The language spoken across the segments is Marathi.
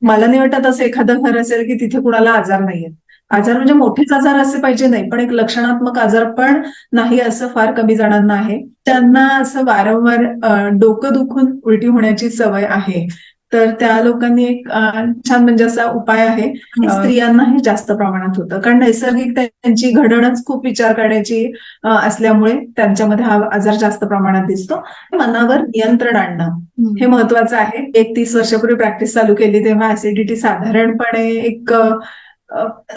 मला नाही वाटत असं एखादं घर असेल की तिथे कुणाला आजार नाहीये. आजार म्हणजे मोठेच आजार असे पाहिजे नाही, पण एक लक्षणात्मक आजार पण नाही असं फार कमी जणांना आहे. त्यांना असं वारंवार डोकं दुखून उलटी होण्याची सवय आहे. तर त्या लोकांनी एक छान म्हणजे असा उपाय आहे. स्त्रियांनाही जास्त प्रमाणात होतं, कारण नैसर्गिक त्यांची घडणच खूप विचार करण्याची असल्यामुळे त्यांच्यामध्ये हा आजार जास्त प्रमाणात दिसतो. मनावर नियंत्रण आणणं हे महत्वाचं आहे. 30 वर्षापूर्वी प्रॅक्टिस चालू केली तेव्हा ऍसिडिटी साधारणपणे एक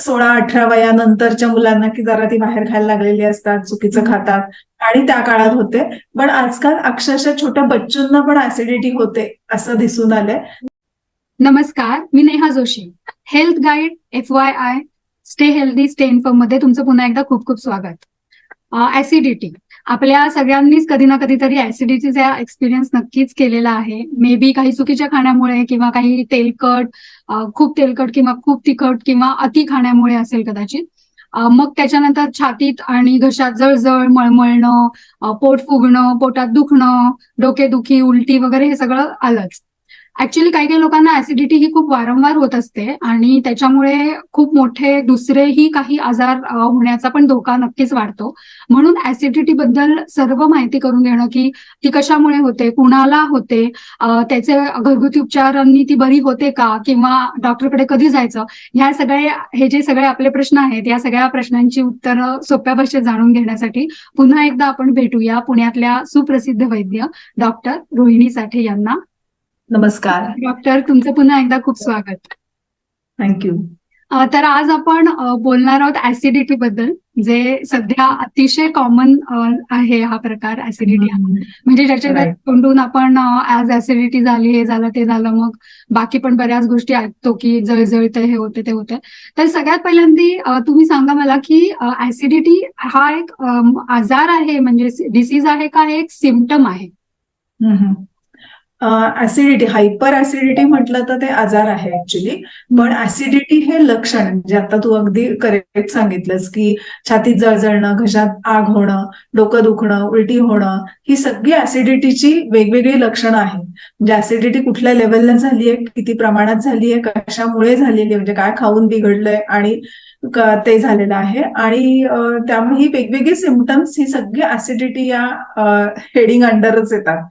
16-18 वयानंतरच्या मुलांना की जरा ती बाहेर खायला लागलेली असतात, चुकीचं खातात आणि त्या काळात होते. पण आजकाल अक्षरशः छोट्या बच्चूंना पण ऍसिडिटी होते असं दिसून आलंय. नमस्कार, मी Neha Joshi. Health guide FYI stay healthy stay inform मध्ये तुमचं पुन्हा एकदा खूप खूप स्वागत. ऍसिडिटी आपल्या सगळ्यांनीच कधी ना कधीतरी ऍसिडिटीचा एक्सपिरियन्स नक्कीच केलेला आहे. मे बी काही चुकीच्या खाण्यामुळे किंवा काही तेलकट, खूप तेलकट किंवा खूप तिखट किंवा अति खाण्यामुळे असेल कदाचित. मग त्याच्यानंतर छातीत आणि घशात जळजळ, मळमळणं, पोट फुगणं, पोटात दुखणं, डोकेदुखी, उलटी वगैरे हे सगळं आलंच. ऍक्च्युली काही काही लोकांना ऍसिडिटी ही खूप वारंवार होत असते आणि त्याच्यामुळे खूप मोठे दुसरेही काही आजार होण्याचा पण धोका नक्कीच वाढतो. म्हणून ऍसिडिटी बद्दल सर्व माहिती करून घेणं की ती कशामुळे होते, कुणाला होते, त्याचे घरगुती उपचारांनी ती बरी होते का, किंवा डॉक्टरकडे कधी जायचं, हे जे सगळे आपले प्रश्न आहेत, या सगळ्या प्रश्नांची उत्तरं सोप्या भाषेत जाणून घेण्यासाठी पुन्हा एकदा आपण भेटूया पुण्यातल्या सुप्रसिद्ध वैद्य डॉक्टर रोहिणी साठे यांना. नमस्कार. डॉक्टर, तुमचं पुन्हा एकदा खूप स्वागत. थँक्यू. तर आज आपण बोलणार आहोत ऍसिडिटी बद्दल, जे सध्या अतिशय कॉमन आहे हा प्रकार ऍसिडिटी. म्हणजे ज्याच्या तोंडून आपण आज ऍसिडिटी झाली, हे झालं, ते झालं, मग बाकी पण बऱ्याच गोष्टी ऐकतो की जळजळते, हे होते, ते होते. तर सगळ्यात पहिल्यांदा तुम्ही सांगा मला की ऍसिडिटी हा एक आजार आहे, म्हणजे डिसीज आहे का, हे एक सिम्पटम आहे? ऍसिडिटी, हायपर ऍसिडिटी म्हटलं तर ते आजार आहे ऍक्च्युली. पण ऍसिडिटी हे लक्षण, म्हणजे आता तू अगदी करेक्ट सांगितलंस की छातीत जळजळणं, घशात आग होणं, डोकं दुखणं, उलटी होणं, ही सगळी ऍसिडिटीची वेगवेगळी लक्षणं आहेत. म्हणजे ऍसिडिटी कुठल्या लेवलला झालीये, किती प्रमाणात झालीये, कशामुळे झालेली आहे, म्हणजे काय खाऊन बिघडलंय आणि ते झालेलं आहे. आणि त्यामुळे ही वेगवेगळी सिम्पटम्स ही सगळी ऍसिडिटी या हेडिंग अंडरच येतात.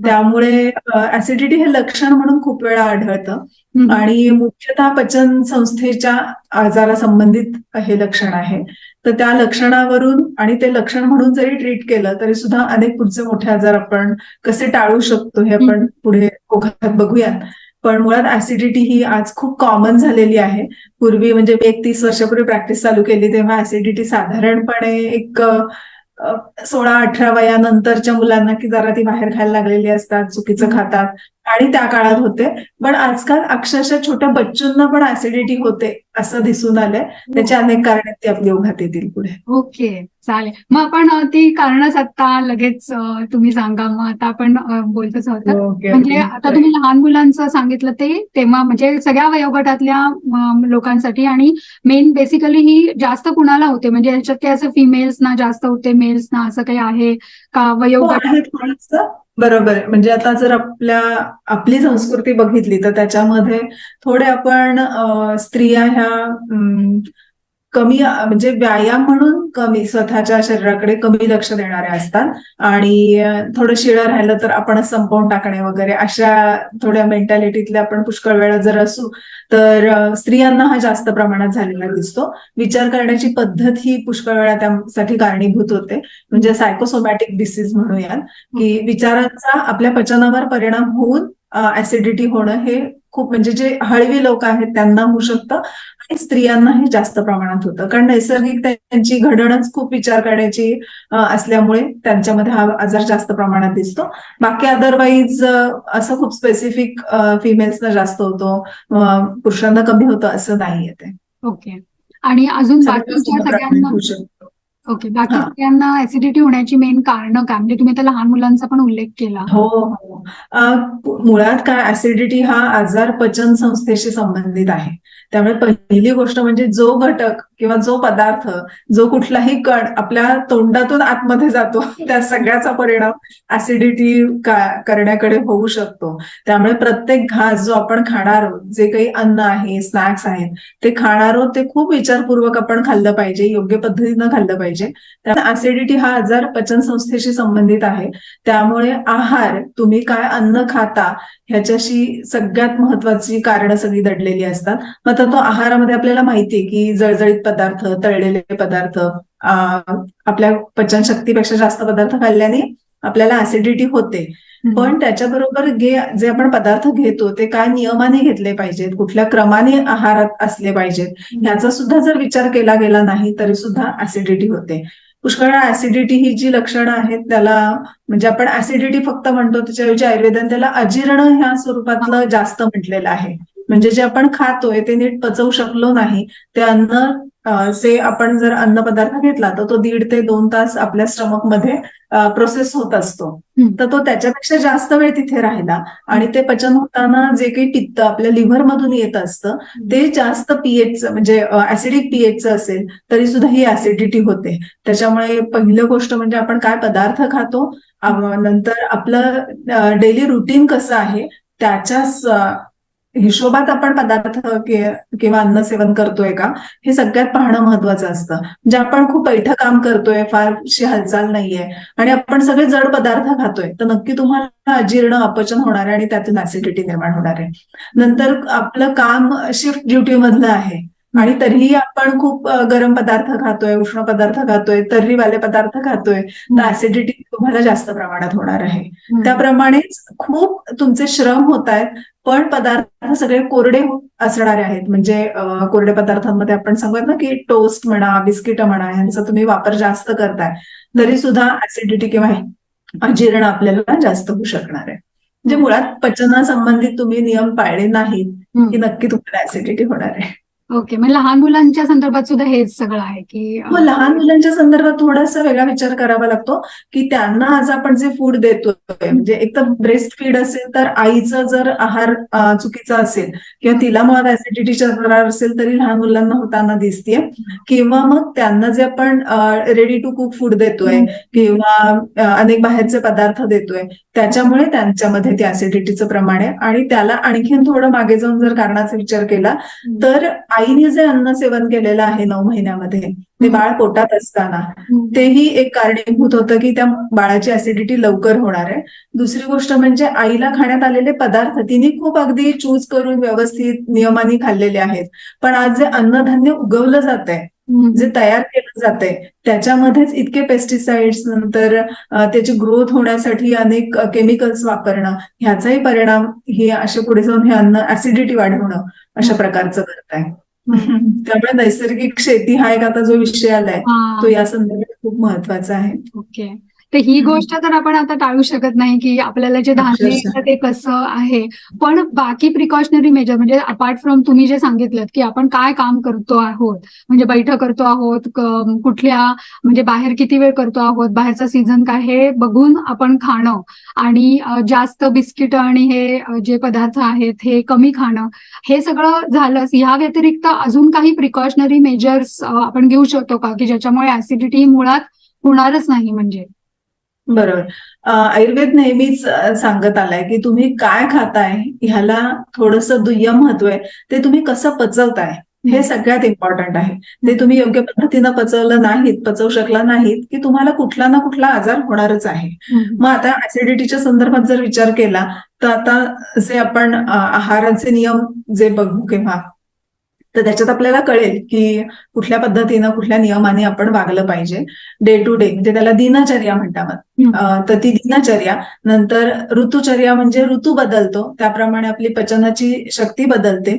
त्यामुळे ऍसिडिटी हे लक्षण म्हणून खूप वेळा आढळतं आणि मुख्यतः पचन संस्थेच्या आजारा संबंधित हे लक्षण आहे. तर त्या लक्षणावरून आणि ते लक्षण म्हणून जरी ट्रीट केलं तरी सुद्धा अनेक पुढचे मोठे आजार आपण कसे टाळू शकतो हे आपण पुढे ओघात बघूयात. पण मुळात ऍसिडिटी ही आज खूप कॉमन झालेली आहे. पूर्वी म्हणजे 30 वर्षापूर्वी प्रॅक्टिस चालू केली तेव्हा ऍसिडिटी साधारणपणे एक 16-18 वयानंतरच्या मुलांना की जरा ती बाहेर खायला लागलेली असतात, चुकीचं खातात आणि त्या काळात होते. पण आजकाल अक्षरशः छोट्या बच्चूंना पण ऍसिडिटी होते असं दिसून आलंय. त्याची अनेक कारण ती आपली ओघात येतील पुढे. ओके, चालेल. मग आपण ती कारणच आता लगेच तुम्ही सांगा, मग आता आपण बोलतच आहोत. म्हणजे आता तुम्ही लहान मुलांचं सांगितलं ते, तेव्हा म्हणजे सगळ्या वयोगटातल्या लोकांसाठी, आणि मेन बेसिकली ही जास्त कुणाला होते, म्हणजे याच्यात काय असं फिमेल्सना जास्त होते, मेल्सना असं काही आहे का वयोगट? बरोबर. म्हणजे आता जर आपली संस्कृती बघितली तर त्याच्यामध्ये थोडे आपण स्त्रिया ह्या कमी म्हणजे व्यायाम म्हणून कमी, स्वतःच्या शरीराकडे कमी लक्ष देणाऱ्या असतात आणि थोडं शिळं राहिलं तर आपण संपवून टाकणे वगैरे अशा थोड्या मेंटॅलिटीतल्या आपण पुष्कळ वेळा जर असू तर स्त्रियांना हा जास्त प्रमाणात झालेला दिसतो. विचार करण्याची पद्धत ही पुष्कळ वेळा त्यासाठी कारणीभूत होते. म्हणजे सायकोसोमॅटिक डिसीज म्हणूयात, की विचारांचा आपल्या पचनावर परिणाम होऊन ऍसिडिटी होणं हे खूप, म्हणजे जे हळवी लोक आहेत त्यांना होऊ शकतं आणि स्त्रियांनाही जास्त प्रमाणात होतं, कारण नैसर्गिक त्यांची घडणच खूप विचार करण्याची असल्यामुळे त्यांच्यामध्ये हा आजार जास्त प्रमाणात दिसतो. बाकी अदरवाईज असं खूप स्पेसिफिक फिमेल्सना जास्त होतो, पुरुषांना कमी होतं असं नाहीये ते. ओके. आणि अजून बाकीच्या सगळ्यांना ओके. बाकी हा. सगळ्यांना ऍसिडिटी होण्याची मेन कारण काय, म्हणजे तुम्ही आता लहान मुलांचा पण उल्लेख केला. हो हो. मुळात काय, ऍसिडिटी हा आजार पचन संस्थेशी संबंधित आहे. त्यामुळे पहिली गोष्ट म्हणजे जो घटक किंवा जो पदार्थ, जो कुठलाही कण आपल्या तोंडातून आतमध्ये जातो त्या सगळ्याचा परिणाम ऍसिडिटी करण्याकडे होऊ शकतो. त्यामुळे प्रत्येक घास जो आपण खाणार आहोत, जे काही अन्न आहे, स्नॅक्स आहेत, ते खाणार आहोत ते खूप विचारपूर्वक आपण खाल्लं पाहिजे, योग्य पद्धतीनं खाल्लं पाहिजे. त्यामुळे ऍसिडिटी हा आजार पचन संस्थेशी संबंधित आहे. त्यामुळे आहार, तुम्ही काय अन्न खाता ह्याच्याशी सगळ्यात महत्वाची कारणं सगळी दडलेली असतात. मग तो आहारामध्ये आपल्याला माहितीये की जळजळीत पदार्थ, तळलेले पदार्थ, आपल्या पचनशक्तीपेक्षा जास्त पदार्थ खाल्ल्याने आपल्याला ऍसिडिटी होते. पण त्याच्याबरोबर जे आपण पदार्थ घेतो ते काय नियमाने घेतले पाहिजेत, कुठल्या क्रमाने आहारात असले पाहिजेत, ह्याचा सुद्धा जर विचार केला गेला नाही तरी सुद्धा ऍसिडिटी होते. पुष्कळ ऍसिडिटी ही जी लक्षणं आहेत त्याला, म्हणजे आपण ऍसिडिटी फक्त म्हणतो, त्याच्याऐवजी आयुर्वेदाने त्याला अजीर्ण ह्या स्वरूपातलं जास्त म्हटलेलं आहे. म्हणजे जे आपण खातोय ते नीट पचवू शकलो नाही, ते आपण जर अन्न पदार्थ घेतला तर तो 1.5 ते 2 तास आपल्या स्टमक मध्ये प्रोसेस होत असतो. तर तो त्याच्यापेक्षा जास्त वेळ तिथे राहिला आणि ते पचन होताना जे काही पित्त आपल्या लिव्हर मधून येत असतं ते जास्त पीएचचं, म्हणजे ऍसिडिक पीएचचं असेल तरी सुद्धा ही ऍसिडिटी होते. त्याच्यामुळे पहिलं गोष्ट म्हणजे आपण काय पदार्थ खातो, नंतर आपलं डेली रुटीन कसं आहे त्याच्याच हिशोबात आपण पदार्थ किंवा अन्न सेवन करतोय का, हे सगळ्यात पाहणं महत्वाचं असतं. म्हणजे आपण खूप बैठं काम करतोय, फारशी हालचाल नाहीये आणि आपण सगळे जड पदार्थ खातोय, तर नक्की तुम्हाला अजीर्ण, अपचन होणार आहे आणि त्यातून ऍसिडिटी निर्माण होणार आहे. नंतर आपलं काम शिफ्ट ड्युटी मधलं आहे आणि तरीही आपण खूप गरम पदार्थ खातोय, उष्ण पदार्थ खातोय, तर्रीवाले पदार्थ खातोय, तर ऍसिडिटी तुम्हाला जास्त प्रमाणात होणार आहे. त्याप्रमाणेच खूप तुमचे श्रम होत आहेत, पण पदार्थ सगळे कोरडे असणारे आहेत. म्हणजे कोरड्या पदार्थांमध्ये आपण सांगूयात ना की टोस्ट म्हणा, बिस्किट म्हणा, यांचा तुम्ही वापर जास्त करताय, तरी सुद्धा ऍसिडिटी किंवा अजीर्ण आपल्याला जास्त होऊ शकणार आहे. म्हणजे मुळात पचनासंबंधित तुम्ही नियम पाळले नाहीत की नक्की तुम्हाला ऍसिडिटी होणार आहे. ओके. मग लहान मुलांच्या संदर्भात सुद्धा हेच सगळं आहे की हो, लहान मुलांच्या संदर्भात थोडासा वेगळा विचार करावा लागतो की त्यांना आज आपण जे फूड देतोय, म्हणजे एक तर ब्रेस्ट फीड असेल तर आईचं जर आहार चुकीचा असेल किंवा तिला मुळात ऍसिडिटीचा तक्रार असेल तरी लहान मुलांना होताना दिसतेय, किंवा मग त्यांना जे आपण रेडी टू कुक फूड देतोय किंवा अनेक बाहेरचे पदार्थ देतोय त्याच्यामुळे त्यांच्यामध्ये ते ऍसिडिटीचं प्रमाण आहे. आणि त्याला आणखीन थोडं मागे जाऊन जर कारणाचा विचार केला तर आईने जे अन्न सेवन केलेलं आहे 9 महिन्यामध्ये, ते बाळ पोटात असताना, तेही एक कारणीभूत होतं की त्या बाळाची ऍसिडिटी लवकर होणार आहे. दुसरी गोष्ट म्हणजे आईला खाण्यात आलेले पदार्थ तिने खूप अगदी चूज करून व्यवस्थित नियमाने खाल्लेले आहेत, पण आज जे अन्नधान्य उगवलं जात आहे, जे तयार केलं जातंय, त्याच्यामध्येच इतके पेस्टिसाइड्स, नंतर त्याची ग्रोथ होण्यासाठी अनेक केमिकल्स वापरणं, ह्याचाही परिणाम हे असे पुढे जाऊन हे अन्न ऍसिडिटी वाढवणं अशा प्रकारचं करत आहे. त्यामुळे नैसर्गिक शेती हा एक आता जो विषय आलाय तो या संदर्भात खूप महत्वाचा आहे. ओके. तर ही गोष्ट तर आपण आता टाळू शकत नाही की आपल्याला जे धान्य येतं ते कसं आहे, पण बाकी प्रिकॉशनरी मेजर, म्हणजे अपार्ट फ्रॉम तुम्ही जे सांगितलं की आपण काय काम करतो आहोत, म्हणजे बैठक करतो आहोत, कुठल्या म्हणजे बाहेर किती वेळ करतो आहोत, बाहेरचा सीझन काय, हे बघून आपण खाणं आणि जास्त बिस्किट आणि हे जे पदार्थ आहेत हे कमी खाणं, हे सगळं झालंच. ह्या व्यतिरिक्त अजून काही प्रिकॉशनरी मेजर्स आपण घेऊ शकतो का की ज्याच्यामुळे ऍसिडिटी मुळात होणारच नाही? म्हणजे बरोबर. आयुर्वेद नेहमीच सांगत आलाय की तुम्ही काय खाताय ह्याला थोडंसं दुय्यम महत्व आहे, ते तुम्ही कसं पचवताय हे सगळ्यात इम्पॉर्टंट आहे. ते तुम्ही योग्य पद्धतीनं पचवलं नाहीत, पचवू शकला नाहीत की तुम्हाला कुठला ना कुठला आजार होणारच आहे. मग आता ऍसिडिटीच्या संदर्भात जर विचार केला तर आता असे आपण आहाराचे नियम जे बघू किंवा, तर त्याच्यात आपल्याला कळेल की कुठल्या पद्धतीनं, कुठल्या नियमाने आपण वागलं पाहिजे डे टू डे, म्हणजे त्याला दिनचर्या म्हणतात. तर ती दिनचर्या, नंतर ऋतुचर्या म्हणजे ऋतू बदलतो त्याप्रमाणे आपली पचनाची शक्ती बदलते,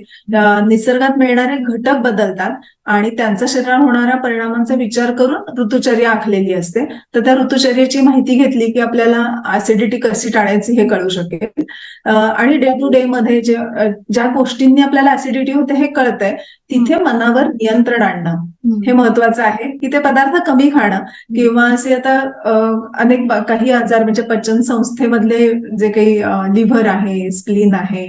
निसर्गात मिळणारे घटक बदलतात आणि त्यांचा शरीरावर होणाऱ्या परिणामांचा विचार करून ऋतुचर्या आखलेली असते. तर त्या ऋतुचर्याची माहिती घेतली की आपल्याला ऍसिडिटी कशी टाळायची हे कळू शकेल. आणि डे टू डे मध्ये ज्या गोष्टींनी आपल्याला ऍसिडिटी होते हे कळतंय, तिथे मनावर नियंत्रण आणणं हे महत्वाचं आहे की ते पदार्थ कमी खाणं किंवा असे आता अनेक काही आजार म्हणजे पचन संस्थेमधले जे काही लिव्हर आहे, स्प्लीन आहे,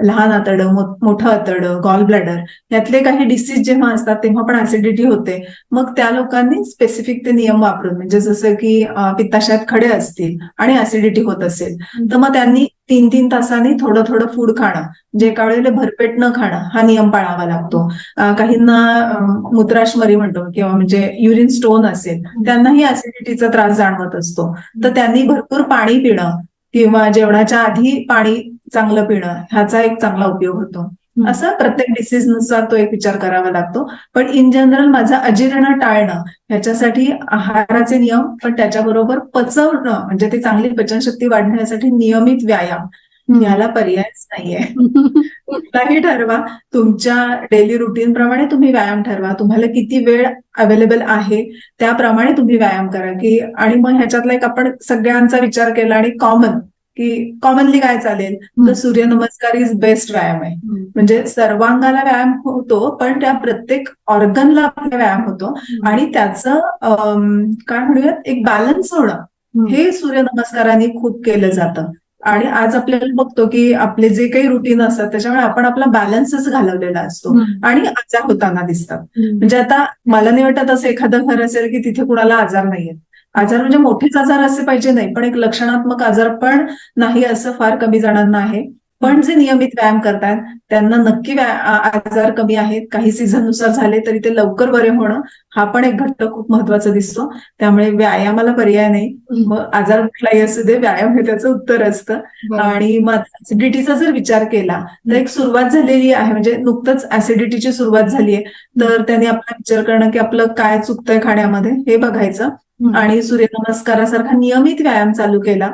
लहान आतडं, मोठं आतडं, गॉल ब्लॅडर यातले काही डिसीज जेव्हा असतात तेव्हा पण ऍसिडिटी होते. मग त्या लोकांनी स्पेसिफिक ते नियम वापरून म्हणजे जसं की पित्ताशयात खडे असतील आणि ऍसिडिटी होत असेल तर मग त्यांनी 3-3 तासांनी थोडं थोडं फूड खाणं, जे एका वेळेला भरपेट न खाणं हा नियम पाळावा लागतो. काहींना मूत्राशमरी म्हणतो किंवा म्हणजे युरिन स्टोन असेल त्यांनाही ऍसिडिटीचा त्रास जाणवत असतो. तर त्यांनी भरपूर पाणी पिणं किंवा जेवणाच्या आधी पाणी चांगलं पिणं ह्याचा एक चांगला उपयोग होतो. असं प्रत्येक डिसीजनुसार तो एक विचार करावा लागतो. पण इन जनरल माझं अजीर्ण टाळणं ह्याच्यासाठी आहाराचे नियम, पण त्याच्याबरोबर पचवणं म्हणजे ती चांगली पचनशक्ती वाढण्यासाठी नियमित व्यायाम याला पर्यायच नाहीये. कुठलाही ठरवा, तुमच्या डेली रुटीन प्रमाणे तुम्ही व्यायाम ठरवा. तुम्हाला किती वेळ अवेलेबल आहे त्याप्रमाणे तुम्ही व्यायाम करा की आणि मग ह्याच्यातला एक आपण सगळ्यांचा विचार केला आणि की कॉमनली काय चालेल तर सूर्यनमस्कार इज बेस्ट व्यायाम आहे. म्हणजे सर्वांगाला व्यायाम होतो पण त्या प्रत्येक ऑर्गनला आपला व्यायाम होतो आणि त्याचं काय म्हणूयात एक बॅलन्स होणं हे सूर्यनमस्कारांनी खूप केलं जातं. आणि आज आपल्याला बघतो की आपले जे काही रुटीन असतात त्याच्यामुळे आपण आपला बॅलन्सच घालवलेला असतो आणि आजार होताना दिसतात. म्हणजे आता मला नाही वाटत असं एखादं घर असेल की तिथे कुणाला आजार नाहीये. आजार म्हणजे मोठेच आजार असे पाहिजे नाही, पण एक लक्षणात्मक आजार पण नाही असं फार कमी जणांना आहे. पण जे नियमित व्यायाम करतात त्यांना नक्की आजार कमी आहेत. काही सीझननुसार झाले तरी ते लवकर बरे होणं हा पण एक घटक खूप महत्वाचा दिसतो. त्यामुळे व्यायामाला पर्याय नाही. मग आजार कुठलाही असू दे, व्यायाम हे त्याचं उत्तर असतं. आणि मग ऍसिडिटीचा जर विचार केला तर एक सुरुवात झालेली आहे, म्हणजे नुकतंच ऍसिडिटीची सुरुवात झाली आहे. तर त्यांनी आपला विचार करणं की आपलं काय चुकतंय खाण्यामध्ये हे बघायचं आणि सूर्यनमस्कारासारखा नियमित व्यायाम चालू केला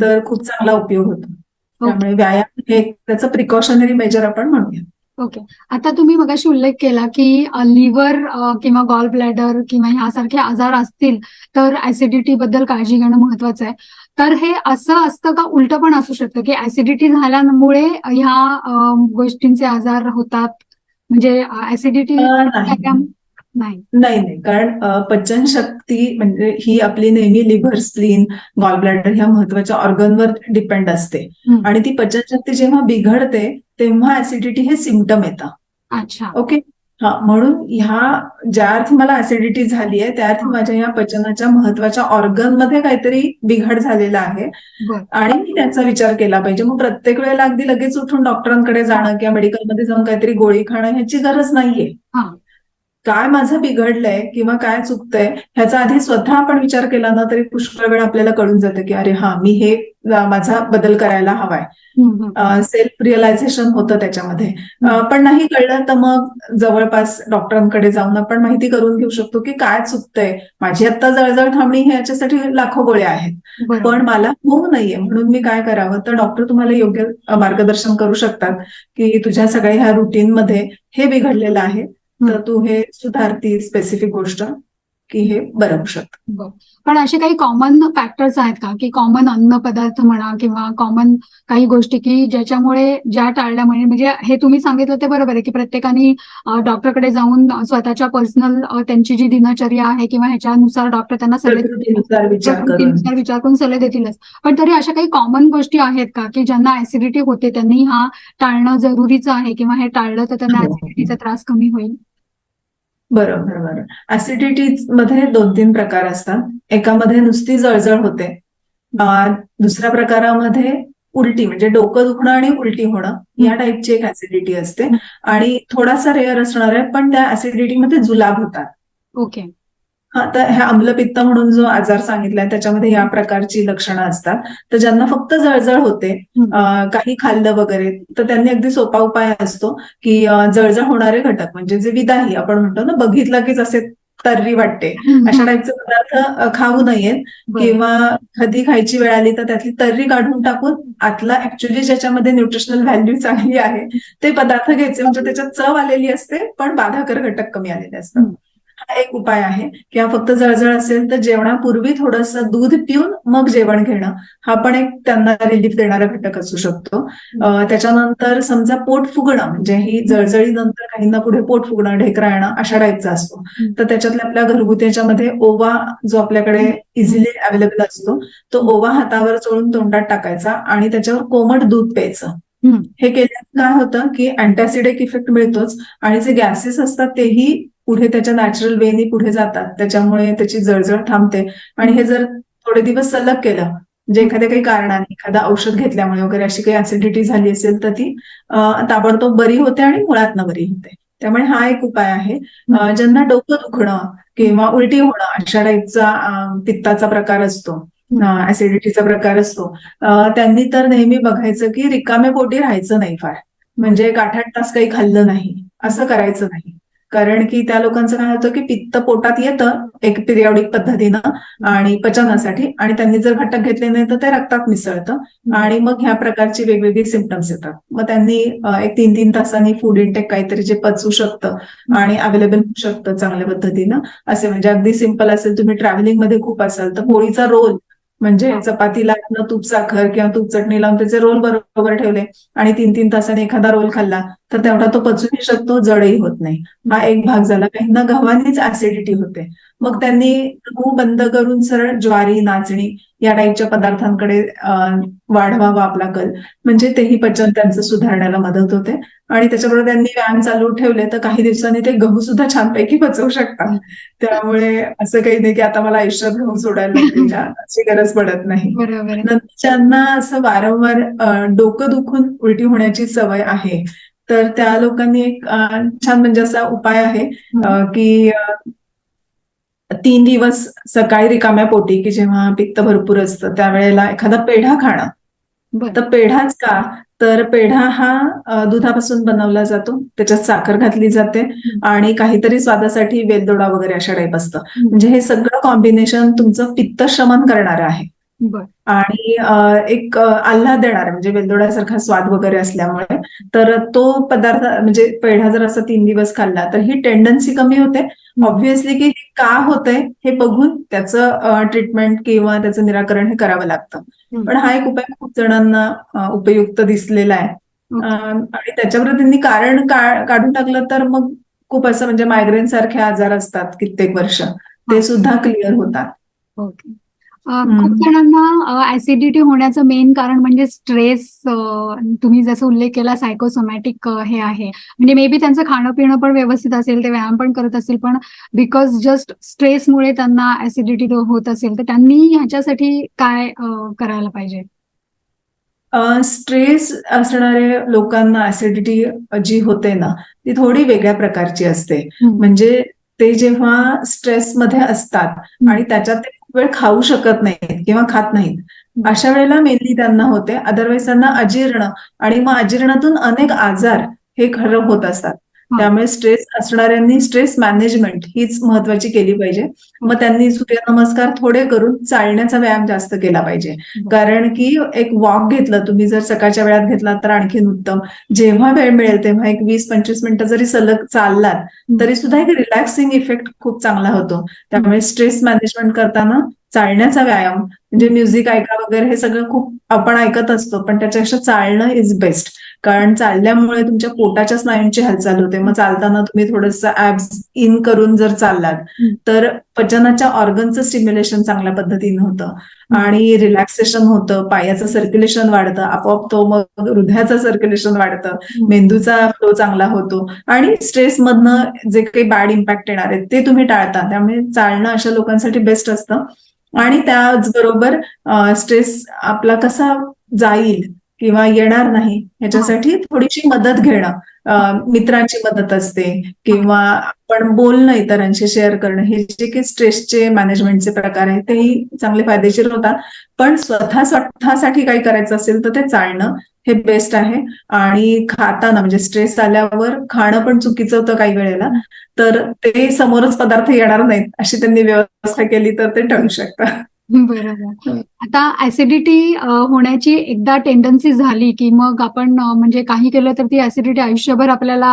तर खूप चांगला उपयोग होतो. त्यामुळे व्यायाम हे त्याचं प्रिकॉशनरी मेजर आपण म्हणूया. ओके. आता तुम्ही मगाशी उल्लेख केला की लिव्हर किंवा गॉल ब्लॅडर किंवा ह्यासारखे आजार असतील तर ऍसिडिटी बद्दल काळजी घेणं महत्वाचं आहे. तर हे असं असतं का उलट पण असू शकतं की ऍसिडिटी झाल्यामुळे ह्या गोष्टींचे आजार होतात, म्हणजे ऍसिडिटी नाही नाही, कारण पचनशक्ती म्हणजे ही आपली नेहमी लिव्हर, स्प्लीन, गॉल ब्लॅडर ह्या महत्वाच्या ऑर्गनवर डिपेंड असते आणि ती पचनशक्ती जेव्हा बिघडते तेव्हा ऍसिडिटी हे सिम्पटम येतं. अच्छा, ओके. हा, म्हणून ज्या अर्थी मला ऍसिडिटी झाली आहे त्या अर्थी माझ्या या पचनाच्या महत्वाच्या ऑर्गनमध्ये काहीतरी बिघड झालेला आहे आणि मी त्याचा विचार केला पाहिजे. मग प्रत्येक वेळेला अगदी लगेच उठून डॉक्टरांकडे जाणं किंवा मेडिकलमध्ये जाऊन काहीतरी गोळी खाणं ह्याची गरज नाहीये. काय माझं बिघडलंय किंवा काय चुकतंय ह्याचा आधी स्वतः आपण विचार केला ना तरी पुष्कळ वेळ आपल्याला कळून जातं की अरे हा, मी हे माझा बदल करायला हवाय. सेल्फ रिअलायझेशन होतं त्याच्यामध्ये. पण नाही कळलं तर मग जवळपास डॉक्टरांकडे जाऊन आपण माहिती करून घेऊ शकतो की काय चुकतंय. माझी आता जळजळ थांबणी ह्याच्यासाठी लाखो गोळ्या आहेत, पण मला होऊ नाहीये म्हणून मी काय करावं. तर डॉक्टर तुम्हाला योग्य मार्गदर्शन करू शकतात की तुझ्या सगळ्या ह्या रुटीनमध्ये हे बिघडलेलं आहे तर तू हे सुधारती स्पेसिफिक गोष्ट की हे बरं होऊ शकतं. पण असे काही कॉमन फॅक्टर्स आहेत का की कॉमन अन्न पदार्थ म्हणा किंवा कॉमन काही गोष्टी की ज्याच्यामुळे ज्या टाळल्यामुळे, म्हणजे हे तुम्ही सांगितलं ते बरोबर आहे की प्रत्येकाने डॉक्टरकडे जाऊन स्वतःच्या पर्सनल त्यांची जी दिनचर्या आहे किंवा ह्याच्यानुसार डॉक्टर त्यांना सल्ले विचार करून सल्ले देतीलच. पण तरी अशा काही कॉमन गोष्टी आहेत का की ज्यांना ऍसिडिटी होते त्यांनी हा टाळणं जरुरीचं आहे किंवा हे टाळलं तर त्यांना ऍसिडिटीचा त्रास कमी होईल? बरोबर. ऍसिडिटी मध्ये 2-3 प्रकार असतात. एकामध्ये नुसती जळजळ होते, दुसऱ्या प्रकारामध्ये उलटी म्हणजे डोकं दुखणं आणि उलटी होणं या टाईपची एक ऍसिडिटी असते आणि थोडासा रेअर असणार आहे पण त्या ऍसिडिटीमध्ये जुलाब होतात. ओके. हा, तर ह्या अम्लपित्त म्हणून जो आजार सांगितलाय त्याच्यामध्ये या प्रकारची लक्षणं असतात. तर ज्यांना फक्त जळजळ होते, काही खाल्लं वगैरे, तर त्यांनी अगदी सोपा उपाय असतो की जळजळ होणारे घटक म्हणजे जे विदाही आपण म्हणतो ना, बघितलं की जसे तर्री वाटते अशा टाईपचे पदार्थ खाऊ नयेत किंवा कधी खायची वेळ आली तर त्यातली तर्री काढून टाकून आतला ऍक्च्युअली ज्याच्यामध्ये न्यूट्रिशनल व्हॅल्यू चांगली आहे ते पदार्थ घ्यायचे, म्हणजे त्याच्यात चव आलेली असते पण बाधाकर घटक कमी आलेले असतात. एक उपाय आहे. किंवा फक्त जळजळ असेल तर जेवणापूर्वी थोडंसं दूध पिऊन मग जेवण घेणं, हा पण एक त्यांना रिलीफ देणारा घटक असू शकतो. त्याच्यानंतर समजा पोट फुगणं, म्हणजे ही जळजळीनंतर काहींना पुढे पोट फुगणं, ढेकरा येणं अशा टाईपचा असतो. तर त्याच्यातल्या आपल्या घरगुती याच्यामध्ये ओवा, जो आपल्याकडे इझिली अवेलेबल असतो, तो ओवा हातावर चोळून तोंडात टाकायचा आणि त्याच्यावर कोमट दूध प्यायचं. हे केल्याने काय होतं की अँटॅसिडिक इफेक्ट मिळतोच, आणि जे गॅसेस असतात तेही पुढे त्याच्या नॅचरल वेनी पुढे जातात, त्याच्यामुळे त्याची जळजळ थांबते. आणि हे जर थोडे दिवस सलग केलं, म्हणजे एखाद्या काही कारणाने, एखादा औषध घेतल्यामुळे वगैरे अशी काही ऍसिडिटी झाली असेल तर ती ताबडतोब बरी होते आणि मुळातनं बरी होते. त्यामुळे हा एक उपाय आहे. ज्यांना डोकं दुखणं किंवा उलटी होणं अशा टाईपचा पित्ताचा प्रकार असतो, ऍसिडिटीचा प्रकार असतो, त्यांनी तर नेहमी बघायचं की रिकाम्या पोटी राहायचं नाही फार. म्हणजे 8-8 तास काही खाल्लं नाही असं करायचं नाही. कारण की त्या लोकांचं काय होतं की पित्त पोटात येतं एक पिरियॉडिक पद्धतीनं आणि पचनासाठी, आणि त्यांनी जर घटक घेतले नाही तर ते रक्तात मिसळतं आणि मग ह्या प्रकारची वेगवेगळी सिम्पटम्स येतात. मग त्यांनी एक 3-3 तासांनी फूड इंटेक काहीतरी जे पचू शकतं आणि अवेलेबल होऊ शकतं चांगल्या पद्धतीनं असे, म्हणजे अगदी सिंपल असेल, तुम्ही ट्रॅव्हलिंग मध्ये खूप असाल तर पोळीचा रोल, म्हणजे चपातीला तूप साखर किंवा तूप चटणी लावून त्याचे रोल बरोबर ठेवले आणि 3-3 तासांनी एखादा रोल खाल्ला तर तेवढा तो पचूही शकतो, जडही होत नाही. हा एक भाग झाला. काहींना गव्हानीच ऍसिडिटी होते, मग त्यांनी गहू बंद करून सरळ ज्वारी, नाचणी या टाईपच्या पदार्थांकडे वाढवावा आपला कल, म्हणजे तेही पचन त्यांचं सुधारण्याला मदत होते. आणि त्याच्याबरोबर त्यांनी व्यायाम चालू ठेवले तर काही दिवसांनी ते गहू सुद्धा छानपैकी पचवू शकतात. त्यामुळे असं काही नाही की आता मला आयुष्यात गहू सोडायला लागतील, अशी गरज पडत नाही. बरोबर. नंतर ज्यांना असं वारंवार डोकं दुखून उलटी होण्याची सवय आहे, तर त्या लोकांनी एक छान म्हणजे असा उपाय आहे की 3 दिवस सकाळी रिकाम्या पोटी, की जेव्हा पित्त भरपूर असतं त्यावेळेला एखादा पेढा खाणं. तर पेढाच का, तर पेढा हा दुधापासून बनवला जातो, त्याच्यात साखर घातली जाते आणि काहीतरी स्वादासाठी वेलदोडा वगैरे अशा टाईप असतं. म्हणजे हे सगळं कॉम्बिनेशन तुमचं पित्त शमन करणारं आहे आणि एक आल्हाद देणार, म्हणजे वेलदोड्यासारखा स्वाद वगैरे असल्यामुळे. तर तो पदार्थ म्हणजे पेढा जर असा 3 दिवस खाल्ला तर ही टेंडन्सी कमी होते. ऑब्व्हियसली की हे का होतंय हे बघून त्याचं ट्रीटमेंट किंवा त्याचं निराकरण हे करावं लागतं. पण हा एक उपाय खूप जणांना उपयुक्त दिसलेला आहे. आणि त्याच्याबरोबर त्यांनी कारण काढून टाकलं तर मग खूप असं, म्हणजे मायग्रेन सारखे आजार असतात कित्येक वर्ष, ते सुद्धा क्लिअर होतात. ओके. खूप जणांना ऍसिडिटी होण्याचं मेन कारण म्हणजे स्ट्रेस, तुम्ही जसं उल्लेख केला सायकोसोमॅटिक हे आहे. म्हणजे मे बी त्यांचं खाणं पिणं पण व्यवस्थित असेल, ते व्यायाम पण करत असतील, पण बिकॉज जस्ट स्ट्रेसमुळे त्यांना ऍसिडिटी होत असेल, तर त्यांनी ह्याच्यासाठी काय करायला पाहिजे? स्ट्रेस असणाऱ्या लोकांना ऍसिडिटी जी होते ना, ती थोडी वेगळ्या प्रकारची असते. म्हणजे ते जेव्हा स्ट्रेसमध्ये असतात आणि त्याच्यात ते खूप वेळ खाऊ शकत नाहीत किंवा खात नाहीत, अशा वेळेला मेनली त्यांना होते. अदरवाईज त्यांना अजीर्ण, आणि मग अजीर्णातून अनेक आजार हे खरं होत असतात. त्यामुळे स्ट्रेस असणाऱ्यांनी स्ट्रेस मॅनेजमेंट हीच महत्वाची केली पाहिजे. मग त्यांनी सूर्यनमस्कार थोडे करून चालण्याचा व्यायाम जास्त केला पाहिजे. कारण की एक वॉक घेतलं तुम्ही जर सकाळच्या वेळात घेतला तर आणखीन उत्तम. जेव्हा वेळ मिळेल तेव्हा एक 20-25 मिनिटं जरी सलग चाललात तरी सुद्धा एक रिलॅक्सिंग इफेक्ट खूप चांगला होतो. त्यामुळे स्ट्रेस मॅनेजमेंट करताना चालण्याचा व्यायाम, म्हणजे म्युझिक ऐका वगैरे हे सगळं खूप आपण ऐकत असतो, पण त्याच्यापेक्षा चालणं इज बेस्ट. कारण चालल्यामुळे तुमच्या पोटाच्या स्नायूंची हालचाल होते. मग चालताना तुम्ही थोडंसं ऍब्स इन करून जर चाललात तर पचनाच्या ऑर्गनचं स्टिम्युलेशन चांगल्या पद्धतीनं होतं आणि रिलॅक्सेशन होतं, पायाचं सर्क्युलेशन वाढतं, आपोआप तो मग हृदयाचं सर्क्युलेशन वाढतं, मेंदूचा फ्लो चांगला होतो आणि स्ट्रेस मधनं जे काही बॅड इम्पॅक्ट येणार आहेत ते तुम्ही टाळता. त्यामुळे चालणं अशा लोकांसाठी बेस्ट असतं. आणि त्याचबरोबर स्ट्रेस आपला कसा जाईल किंवा येणार नाही ह्याच्यासाठी थोडीशी मदत घेणं, मित्रांची मदत असते किंवा आपण बोलणं, इतरांशी शेअर करणं, हे जे काही स्ट्रेसचे मॅनेजमेंटचे प्रकार आहेत तेही चांगले फायदेशीर होतात. पण स्वतःसाठी काही करायचं असेल तर ते चालणं हे बेस्ट आहे. आणि खाताना, म्हणजे स्ट्रेस आल्यावर खाणं पण चुकीचं होतं काही वेळेला, तर ते समोरच पदार्थ येणार नाहीत अशी त्यांनी व्यवस्था केली तर ते टळू शकतात. बरोबर. आता ऍसिडिटी होण्याची एकदा टेंडन्सी झाली की मग आपण म्हणजे काही केलं तर ती ऍसिडिटी आयुष्यभर आपल्याला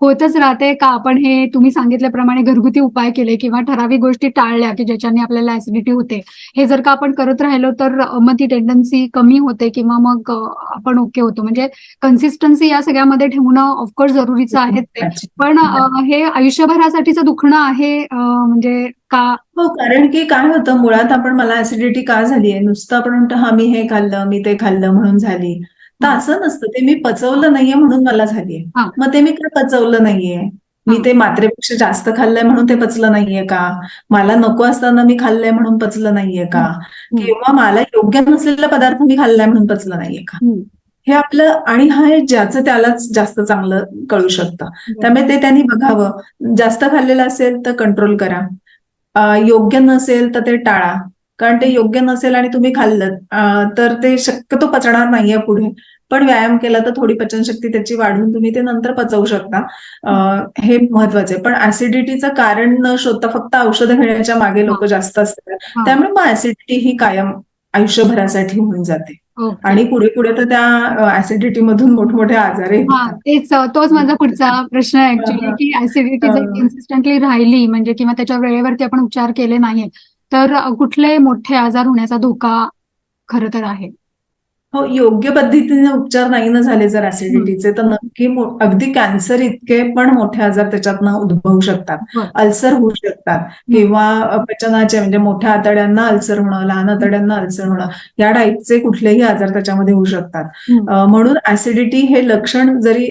होतच राहते का? आपण हे तुम्ही सांगितल्याप्रमाणे घरगुती उपाय केले किंवा ठराविक गोष्टी टाळल्या की ज्याच्याने आपल्याला ऍसिडिटी होते, हे जर का आपण करत राहिलो तर मग ती टेंडन्सी कमी होते किंवा मग आपण ओके होतो. म्हणजे कन्सिस्टन्सी या सगळ्यामध्ये ठेवणं ऑफकोर्स जरुरीचं आहे ते. पण हे आयुष्यभरासाठीचं दुखणं आहे म्हणजे का? हो, कारण की काय होतं मुळात आपण मला ऍसिडिटी का झाली आहे नुसतं आपण म्हणतो हा मी हे खाल्लं मी ते खाल्लं म्हणून झाली, तर हा, असं नसतं. ते मी पचवलं नाहीये म्हणून मला झालीये. हा, मग ते मी का पचवलं नाहीये? मी हा, ते मात्रेपेक्षा जास्त खाल्लंय म्हणून ते पचलं नाहीये का? मला नको असताना मी खाल्लंय म्हणून पचलं नाहीये का? हम्म, हम्म, किंवा मला योग्य नसलेला पदार्थ मी खाल्लाय म्हणून पचलं नाहीये का? हम्म, हे आपलं आणि हा हे ज्याचं त्यालाच जास्त चांगलं कळू शकतं. बरोबर. त्यामुळे ते त्यांनी बघावं. जास्त खाल्लेलं असेल तर कंट्रोल करा. योग्य नसेल तर ते टाळा. कारण ते योग्य नसेल आणि तुम्ही खाल्लं तर ते शक्यतो पचणार नाहीये पुढे. पण व्यायाम केला तर थोडी पचनशक्ती त्याची वाढवून तुम्ही ते नंतर पचवू शकता. हे महत्वाचं आहे. पण ऍसिडिटीचं कारण न शोधता फक्त औषधं घेण्याच्या मागे हा, लोक जास्त असतात. हा, त्यामुळे मग ऍसिडिटी ही कायम आयुष्यभरासाठी होऊन जाते. ओके. आणि पुढे पुढे तर त्या ऍसिडिटी मधून मोठमोठे आजारही हा, होतात. तेच तोच माझा पुढचा प्रश्न आहे ऍक्च्युली की ऍसिडिटी जर अं, कन्सिस्टंटली राहिली म्हणजे किंवा त्याच्या वेळेवरती आपण उपचार केले नाहीये तर कुठले मोठे आजार होण्याचा धोका खरं तर आहे. हो, योग्य पद्धतीने उपचार नाही ना झाले जर हम्म, ऍसिडिटीचे तर नक्की अगदी कॅन्सर इतके पण मोठे आजार त्याच्यातनं उद्भवू शकतात. बर. अल्सर होऊ शकतात हम्म, किंवा पचनाचे म्हणजे मोठ्या आतड्यांना अल्सर होणं, लहान आतड्यांना अल्सर होणं या टाईपचे कुठलेही आजार त्याच्यामध्ये होऊ शकतात. हम्म, म्हणून ऍसिडिटी हे लक्षण जरी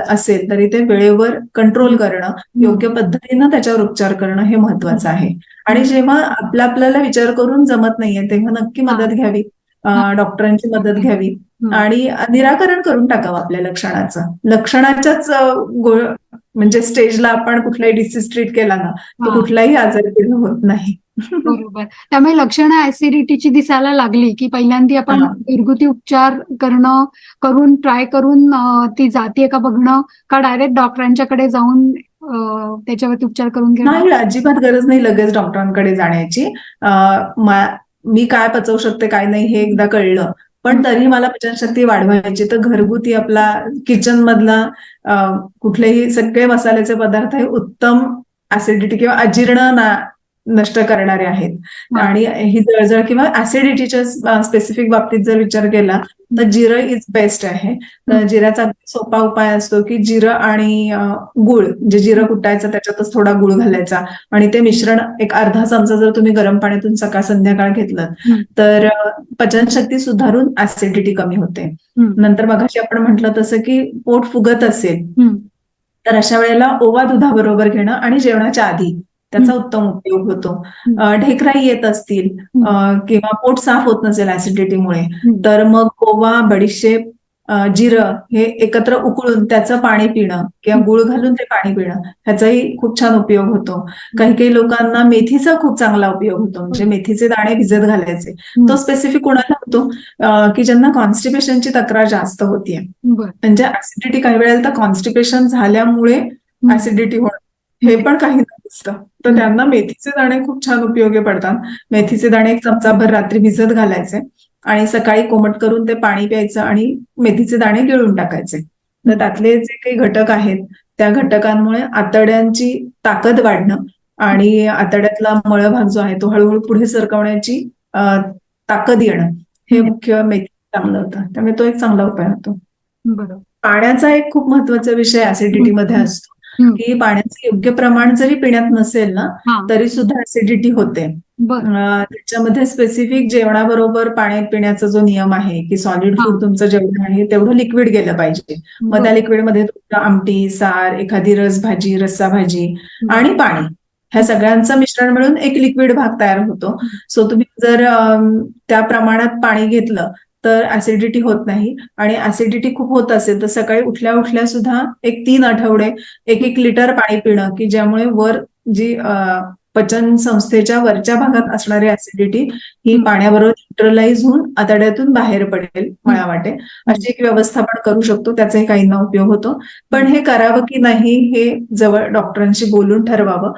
असेल तरी ते वेळेवर कंट्रोल करणं, हम्म, योग्य पद्धतीनं त्याच्यावर उपचार करणं हे महत्वाचं आहे. आणि हम्म, जेव्हा आपल्याला विचार करून जमत नाहीये तेव्हा नक्की हा, मदत घ्यावी. हा, डॉक्टरांची मदत ओके. घ्यावी हम्म, आणि निराकरण करून टाकावं आपल्या लक्षणाचं. लक्षणाच्याच म्हणजे स्टेजला आपण कुठलाही डिसीज ट्रीट केला ना तर हा, कुठलाही आजार पूर्ण होत नाही. बरोबर. त्यामुळे लक्षणं ऍसिडिटीची दिसायला लागली की पहिल्यांदा आपण हा. घरगुती उपचार करून ट्राय करून ती जातीये का बघणं का डायरेक्ट डॉक्टरांच्याकडे जाऊन त्याच्यावरती उपचार करून घेणं. नाही, अजिबात गरज नाही लगेच डॉक्टरांकडे जाण्याची. मी काय पचवू शकते काय नाही हे एकदा कळलं पण तरी मला पचनशक्ती वाढवायची तर घरगुती आपला किचन मधला कुठलेही सगळे मसाल्याचे पदार्थ हे उत्तम ऍसिडिटी किंवा अजीर्ण नष्ट करणारे आहेत. हा, आणि ही जळजळ किंवा ऍसिडिटीच्या स्पेसिफिक बाबतीत जर विचार केला तर जिरं इज बेस्ट आहे. तर जिऱ्याचा सोपा उपाय असतो की जिरं आणि गुळ म्हणजे जिरं कुटायचं त्याच्यातच थोडा गुळ घालायचा आणि ते मिश्रण एक अर्धा चमचा जर तुम्ही गरम पाण्यातून सकाळ संध्याकाळ घेतलं हम्म, तर पचनशक्ती सुधारून ऍसिडिटी कमी होते. हम्म, नंतर मगाशी आपण म्हटलं तसं की पोट फुगत असेल हम्म, तर अशा वेळेला ओवा दुधाबरोबर घेणं आणि जेवणाच्या आधी त्याचा उत्तम उपयोग होतो. हम्म, ढेकराई येत असतील हम्म, किंवा पोट साफ होत नसेल ऍसिडिटीमुळे हम्म, तर मग ओवा, बडीशेप, जिरं हे एकत्र उकळून त्याचं पाणी पिणं किंवा गुळ घालून ते पाणी पिणं ह्याचाही खूप छान उपयोग होतो. काही काही लोकांना मेथीचा खूप चांगला उपयोग होतो म्हणजे मेथीचे दाणे भिजत घालायचे. तो स्पेसिफिक कोणाला होतो की ज्यांना कॉन्स्टिपेशनची तक्रार जास्त होतीये. बर. म्हणजे ऍसिडिटी काही वेळेला तर कॉन्स्टिपेशन झाल्यामुळे ऍसिडिटी होणं हे पण काही नसतं. तर त्यांना मेथीचे दाणे खूप छान उपयोगी पडतात. मेथीचे दाणे एक चमचाभर रात्री भिजत घालायचे आणि सकाळी कोमट करून ते पाणी प्यायचं आणि मेथीचे दाणे गिळून टाकायचे. तर त्यातले जे काही घटक आहेत त्या घटकांमुळे आतड्यांची ताकद वाढणं आणि आतड्यातला मळभाग जो आहे तो हळूहळू पुढे सरकवण्याची ताकद येणं हे मुख्य मेथी चांगलं होतं. त्यामुळे तो एक चांगला उपाय होतो. बरोबर. पाण्याचा एक खूप महत्वाचा विषय ऍसिडिटी मध्ये असतो की पाण्याचं योग्य प्रमाण जरी पिण्यात नसेल ना तरी सुद्धा ऍसिडिटी होते. त्याच्यामध्ये स्पेसिफिक जेवणाबरोबर पाणी पिण्याचा जो नियम आहे की सॉलिड फूड तुमचं जेवण आहे तेवढं लिक्विड गेलं पाहिजे. मग त्या लिक्विडमध्ये तुमचं आमटी, सार, एखादी रसभाजी, रस्सा भाजी आणि पाणी ह्या सगळ्यांचं मिश्रण मिळून एक लिक्विड भाग तयार होतो. सो तुम्ही जर त्या प्रमाणात पाणी घेतलं तर ऍसिडिटी होत नाही. आणि ऍसिडिटी खूप होत असेल तर सकाळी उठल्या उठल्या सुद्धा एक 3 आठवडे 1 लिटर पाणी पिणं की ज्यामुळे वर जी पचन संस्थेच्या वरच्या भागात असणारी ऍसिडिटी ही पाण्याबरोबर न्यूट्रलाइज होऊन आतड्यातून बाहेर पडेल मळावाटे अशी एक व्यवस्था आपण करू शकतो. त्याचाही काहींना उपयोग होतो. पण हे करावं की नाही हे जवळ डॉक्टरांशी बोलून ठरवावं.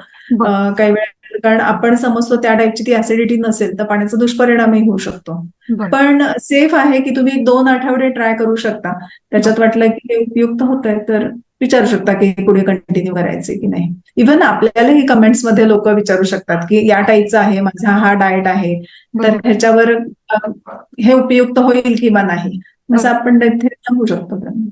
काही वेळेला कारण आपण समजतो त्या टाईपची ती ऍसिडिटी नसेल तर पाण्याचा दुष्परिणामही होऊ शकतो. बरं. पण सेफ आहे की तुम्ही 2 आठवडे ट्राय करू शकता. त्याच्यात वाटलं की हे उपयुक्त होतंय तर विचारू शकता की पुढे कंटिन्यू करायचे की नाही. इव्हन आपल्यालाही कमेंट्समध्ये लोक विचारू शकतात की या टाईपचा आहे, माझा हा डाएट आहे, तर बरोबर. ह्याच्यावर हे उपयुक्त होईल किंवा नाही असं बरोबर. आपण तिथे सांगू शकतो त्यांना.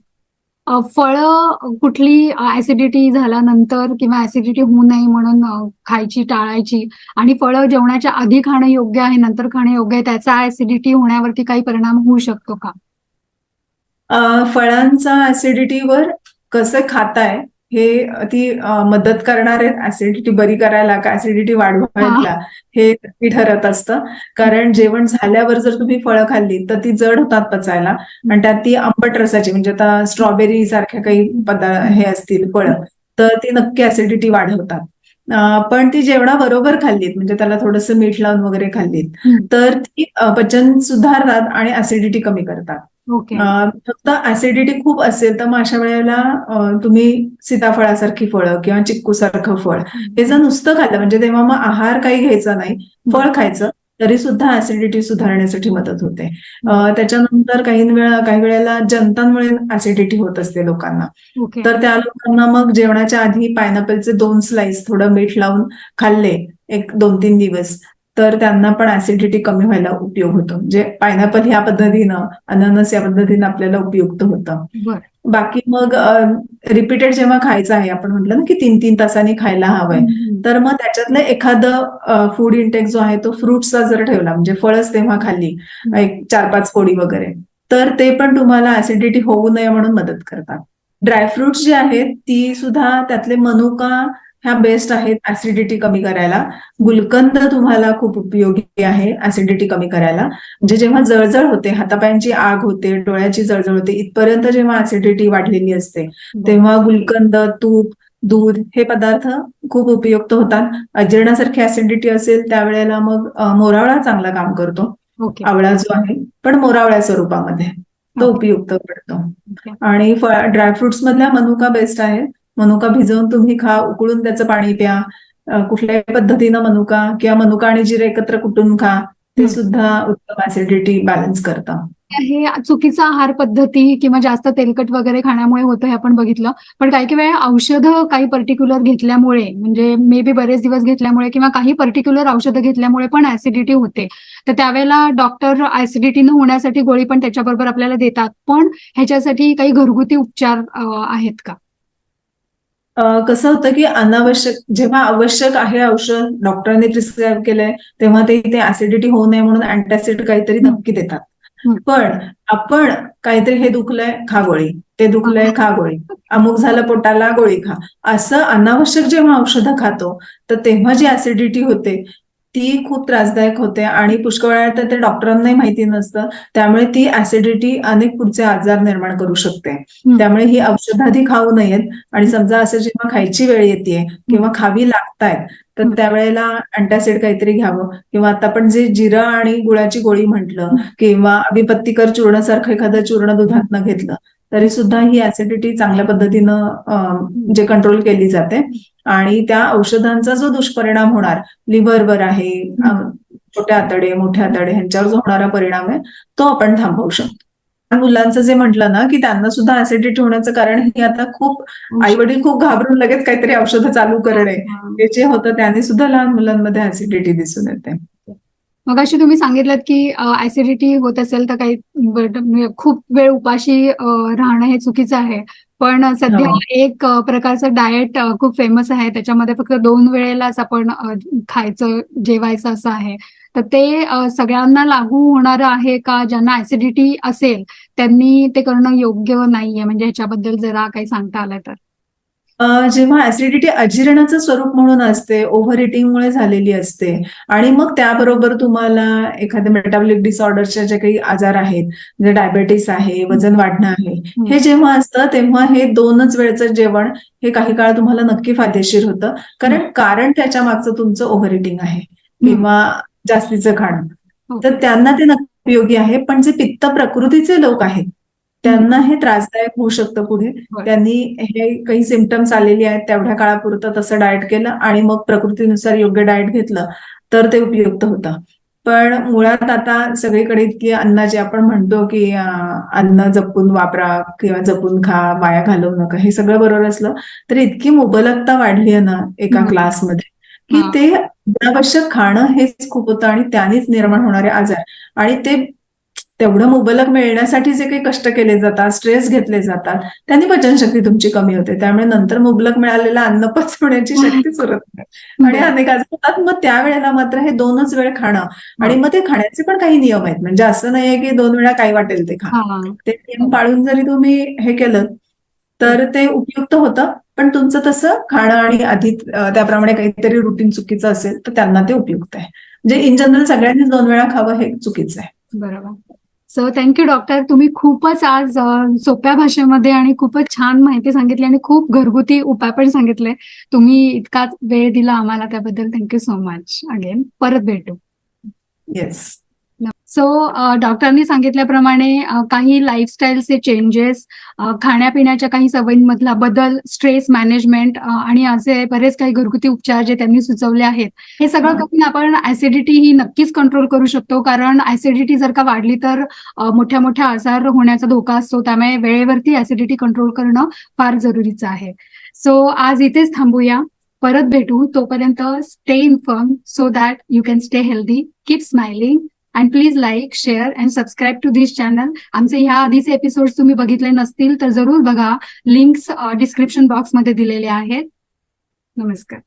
फळं कुठली ऍसिडिटी झाल्यानंतर किंवा ऍसिडिटी होऊ नये म्हणून खायची, टाळायची आणि फळं जेवणाच्या आधी खाणं योग्य आहे, नंतर खाणं योग्य आहे, त्याचा ऍसिडिटी होण्यावरती काही परिणाम होऊ शकतो का? फळांचा ऍसिडिटीवर कसं खाताय हे ती मदत करणार आहेत ऍसिडिटी बरी करायला का ऍसिडिटी वाढवायला हे ती ठरत असतं. कारण जेवण झाल्यावर जर तुम्ही फळं खाल्ली तर ती जड होतात पचायला आणि त्यात ती आंबट रसाची म्हणजे आता स्ट्रॉबेरी सारख्या काही हे असतील फळं तर ती नक्की ऍसिडिटी वाढवतात. पण ती जेवणाबरोबर खाल्लीत म्हणजे त्याला थोडंसं मीठ लावून वगैरे खाल्लीत तर ती पचन सुधारतात आणि ऍसिडिटी कमी करतात. ओके. फक्त ऍसिडिटी खूप असेल तर मग अशा वेळेला तुम्ही सीताफळासारखी फळं किंवा चिक्कूसारखं फळ हे जर नुसतं खाल्लं म्हणजे तेव्हा मग आहार काही घ्यायचा नाही, फळ खायचं तरी सुद्धा ऍसिडिटी सुधारण्यासाठी मदत होते. त्याच्यानंतर काही वेळेला जंतांमुळे ऍसिडिटी होत असते लोकांना. ओके. तर त्या लोकांना मग जेवणाच्या आधी पायनॅपलचे 2 स्लाइस थोडं मीठ लावून खाल्ले एक 2-3 दिवस तर त्यांना पण ऍसिडिटी कमी व्हायला उपयोग होतो. म्हणजे पायनॅपल ह्या पद्धतीनं, अननस या पद्धतीनं आपल्याला उपयुक्त होतं. बरं. बाकी मग रिपीटेड जेव्हा खायचं आहे आपण म्हटलं ना की 3-3 तासांनी खायला हवंय तर मग त्याच्यातलं एखादं फूड इंटेक जो आहे तो फ्रुट्सचा जर ठेवला म्हणजे फळच तेव्हा खाल्ली एक 4-5 फोडी वगैरे तर ते पण तुम्हाला ऍसिडिटी होऊ नये म्हणून मदत करतात. ड्रायफ्रुट्स जे आहेत ती सुद्धा त्यातले मनुका ह्या बेस्ट आहेत ऍसिडिटी कमी करायला. गुलकंद तुम्हाला खूप उपयोगी आहे ऍसिडिटी कमी करायला. म्हणजे जेव्हा जळजळ होते, हातापायांची आग होते, डोळ्याची जळजळ होते इथपर्यंत जेव्हा ऍसिडिटी वाढलेली असते तेव्हा गुलकंद, तूप, दूध हे पदार्थ खूप उपयुक्त होतात. अजीर्णासारखी ऍसिडिटी असेल त्यावेळेला मग मोरावळा चांगला काम करतो. ओके. आवळा जो आहे पण मोरावळ्या स्वरूपामध्ये तो ओके. उपयुक्त पडतो. ओके. आणि ड्रायफ्रुट्स मधल्या मनुका बेस्ट आहे. मनुका भिजवून तुम्ही खा, उकळून त्याचं पाणी प्या. कुठल्याही पद्धतीनं मनुका किंवा मनुका आणि जिरे एकत्र कुटून खा, ते सुद्धा उत्तम ऍसिडिटी बॅलन्स करतं. हे चुकीचा आहार पद्धती किंवा जास्त तेलकट वगैरे खाण्यामुळे होतं हे आपण बघितलं. पण काही वेळा औषधं काही पर्टिक्युलर घेतल्यामुळे म्हणजे मे बी बरेच दिवस घेतल्यामुळे किंवा काही पर्टिक्युलर औषधं घेतल्यामुळे पण ऍसिडिटी होते. तर त्यावेळेला डॉक्टर ऍसिडिटी न होण्यासाठी गोळी पण त्याच्याबरोबर आपल्याला देतात. पण ह्याच्यासाठी काही घरगुती उपचार आहेत का? कसं होतं की अनावश्यक जेव्हा आवश्यक आहे औषध डॉक्टरांनी प्रिस्क्राईब केलंय तेव्हा ते ऍसिडिटी होऊ नये म्हणून अँटॅसिड काहीतरी नक्की देतात. पण आपण काहीतरी हे दुखलंय खा गोळी, ते दुखलंय खा गोळी, अमुक झालं पोटाला गोळी खा, असं अनावश्यक जेव्हा औषधं खातो तर तेव्हा जी ऍसिडिटी होते ती खूप त्रासदायक होते आणि पुष्कळ वेळा तर ते डॉक्टरांनाही माहिती नसतं. त्यामुळे ती ऍसिडिटी अनेक पुढचे आजार निर्माण करू शकते. त्यामुळे ही औषधं आधी खाऊ नयेत आणि समजा असं जेव्हा खायची वेळ येते किंवा खावी लागतायत तर त्यावेळेला अँटॅसिड काहीतरी घ्यावं किंवा आता आपण जे जिरा आणि गुळाची गोळी म्हटलं किंवा अभिपत्तिकर चूर्णासारखं एखादं चूर्ण दुधातनं घेतलं तरी सुद्धा ही ऍसिडिटी चांगल्या पद्धतीनं जे कंट्रोल केली जाते आणि त्या औषधांचा जो दुष्परिणाम होणार लिव्हरवर आहे, छोटे आतडे, मोठे आतडे ह्यांच्यावर जो होणारा परिणाम आहे तो आपण थांबवू शकतो. मुलांचं जे म्हटलं ना की त्यांना सुद्धा ऍसिडिटी होण्याचं कारण हे आता खूप आई वडील खूप घाबरून लगेच काहीतरी औषधं चालू करणे हे जे होतं त्याने सुद्धा लहान मुलांमध्ये ऍसिडिटी दिसून येते. मग अशी तुम्ही सांगितलं की ऍसिडिटी होत असेल तर काही खूप वेळ उपाशी राहणं हे चुकीचं आहे. पण सध्या एक प्रकारचं डाएट खूप फेमस आहे त्याच्यामध्ये फक्त 2 वेळेलाच आपण खायचं जेवायचं असं आहे. तर ते सगळ्यांना लागू होणारं आहे का? ज्यांना ऍसिडिटी असेल त्यांनी ते करणं योग्य नाहीये म्हणजे ह्याच्याबद्दल जरा काही सांगता आलं तर? जेव्हा ऍसिडिटी अजीर्णाचं स्वरूप म्हणून असते, ओव्हर इटिंगमुळे झालेली असते आणि मग त्याबरोबर तुम्हाला एखाद्या मेटाबॉलिक डिसऑर्डरचे जे काही आजार आहेत म्हणजे डायबेटीस आहे, वजन वाढणं आहे, हे जेव्हा असतं तेव्हा हे 2च वेळचं जेवण हे काही काळ तुम्हाला नक्की फायदेशीर होतं. कारण त्याच्या मागचं तुमचं ओव्हर इटिंग आहे किंवा जास्तीचं खाणं. तर त्यांना ते नक्की उपयोगी आहे. पण जे पित्त प्रकृतीचे लोक आहेत त्यांना हे त्रासदायक होऊ शकतं पुढे. बरं. त्यांनी हे काही सिम्पटम्स आलेली आहेत तेवढ्या काळापुरतं तसं डाएट केलं आणि मग प्रकृतीनुसार योग्य डाएट घेतलं तर ते उपयुक्त होतं. पण मुळात आता सगळीकडे इतकी अन्नाची आपण म्हणतो की अन्न जपून वापरा किंवा जपून खा, वाया घालवू नका, हे सगळं बरोबर असलं तरी इतकी मुबलकता वाढली आहे ना एका हम्म. क्लासमध्ये की हा. ते अनावश्यक खाणं हेच खूप होतं आणि त्यानेच निर्माण होणारे आजार. आणि ते तेवढं मुबलक मिळण्यासाठी जे काही कष्ट केले जातात, स्ट्रेस घेतले जातात, त्यांनी पचनशक्ती तुमची कमी होते. त्यामुळे नंतर मुबलक मिळालेलं अन्न पचवण्याची शक्तीच उरत नाही आणि बरं. अनेक आजार होतात. मग त्यावेळेला मात्र हे 2च वेळ खाणं आणि मग ते खाण्याचे पण काही नियम आहेत. म्हणजे असं नाहीये की 2 वेळा काही वाटेल ते खा. हा. ते नियम पाळून जरी तुम्ही हे केलं तर ते उपयुक्त होतं. पण तुमचं तसं खाणं आणि आधी त्याप्रमाणे काहीतरी रुटीन चुकीचं असेल तर त्यांना ते उपयुक्त आहे. म्हणजे इन जनरल सगळ्यांनीच 2 वेळा खावं हे चुकीचं आहे. बरोबर. So thank you doctor. तुम्ही खूपच आज सोप्या भाषेमध्ये आणि खूपच छान माहिती सांगितली आणि खूप घरगुती उपाय पण सांगितले. तुम्ही इतका वेळ दिला आम्हाला त्याबद्दल थँक्यू सो मच. अगेन परत भेटू. येस. सो डॉक्टरांनी सांगितल्याप्रमाणे काही लाईफस्टाईलचे चेंजेस, खाण्यापिण्याच्या काही सवयींमधला बदल, स्ट्रेस मॅनेजमेंट आणि असे बरेच काही घरगुती उपचार जे त्यांनी सुचवले आहेत, हे सगळं करून आपण ऍसिडिटी ही नक्कीच कंट्रोल करू शकतो. कारण ऍसिडिटी जर का वाढली तर मोठ्या मोठ्या आजार होण्याचा धोका असतो. त्यामुळे वेळेवरती ऍसिडिटी कंट्रोल करणं फार जरुरीचं आहे. सो आज इथेच थांबूया. परत भेटू. तोपर्यंत stay inform so that you can stay healthy. Keep smiling. And please like, share and subscribe to this channel. आमचे ह्या आधीचे एपिसोड तुम्ही बघितले नसतील तर जरूर बघा. लिंक्स डिस्क्रिप्शन बॉक्समध्ये दिलेले आहेत. नमस्कार.